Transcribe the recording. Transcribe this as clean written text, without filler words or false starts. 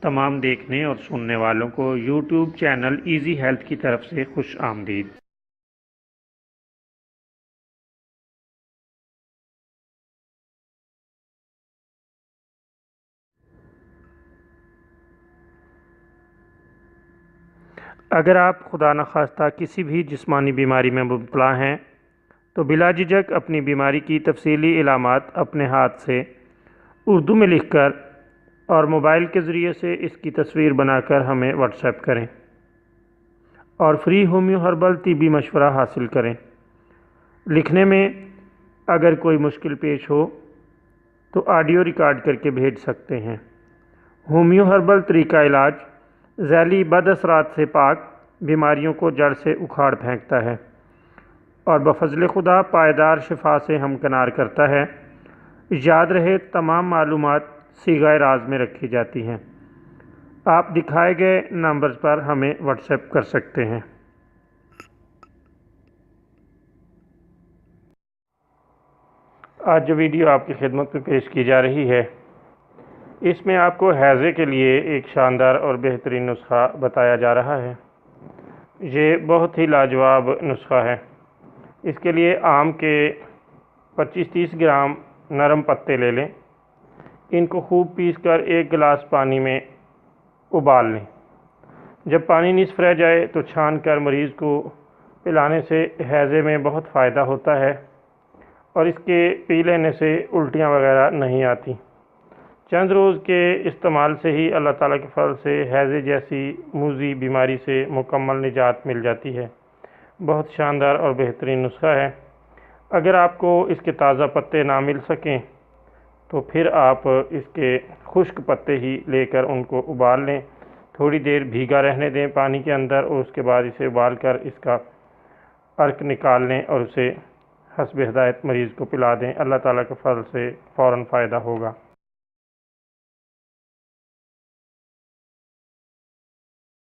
تمام دیکھنے اور سننے والوں کو یوٹیوب چینل ایزی ہیلتھ کی طرف سے خوش آمدید۔ اگر آپ خدا نخواستہ کسی بھی جسمانی بیماری میں مبتلا ہیں تو بلا جھجک اپنی بیماری کی تفصیلی علامات اپنے ہاتھ سے اردو میں لکھ کر اور موبائل کے ذریعے سے اس کی تصویر بنا کر ہمیں واٹس ایپ کریں اور فری ہومیو ہربل طبی مشورہ حاصل کریں۔ لکھنے میں اگر کوئی مشکل پیش ہو تو آڈیو ریکارڈ کر کے بھیج سکتے ہیں۔ ہومیو ہربل طریقہ علاج ذیلی بد اثرات سے پاک بیماریوں کو جڑ سے اکھاڑ پھینکتا ہے اور بفضل خدا پائیدار شفا سے ہمکنار کرتا ہے۔ یاد رہے تمام معلومات صیغہ راز میں رکھی جاتی ہیں۔ آپ دکھائے گئے نمبرز پر ہمیں واٹس ایپ کر سکتے ہیں۔ آج جو ویڈیو آپ کی خدمت میں پیش کی جا رہی ہے اس میں آپ کو ہیضے کے لیے ایک شاندار اور بہترین نسخہ بتایا جا رہا ہے۔ یہ بہت ہی لاجواب نسخہ ہے۔ اس کے لیے آم کے 25-30 گرام نرم پتے لے لیں۔ ان کو خوب پیس کر ایک گلاس پانی میں ابال لیں۔ جب پانی نصف رہ جائے تو چھان کر مریض کو پلانے سے ہیضے میں بہت فائدہ ہوتا ہے اور اس کے پی لینے سے الٹیاں وغیرہ نہیں آتی۔ چند روز کے استعمال سے ہی اللہ تعالیٰ کے فضل سے ہیضے جیسی موذی بیماری سے مکمل نجات مل جاتی ہے۔ بہت شاندار اور بہترین نسخہ ہے۔ اگر آپ کو اس کے تازہ پتے نہ مل سکیں تو پھر آپ اس کے خشک پتے ہی لے کر ان کو ابال لیں، تھوڑی دیر بھیگا رہنے دیں پانی کے اندر اور اس کے بعد اسے ابال کر اس کا عرق نکال لیں اور اسے حسب ہدایت مریض کو پلا دیں۔ اللہ تعالیٰ کے فضل سے فوراً فائدہ ہوگا۔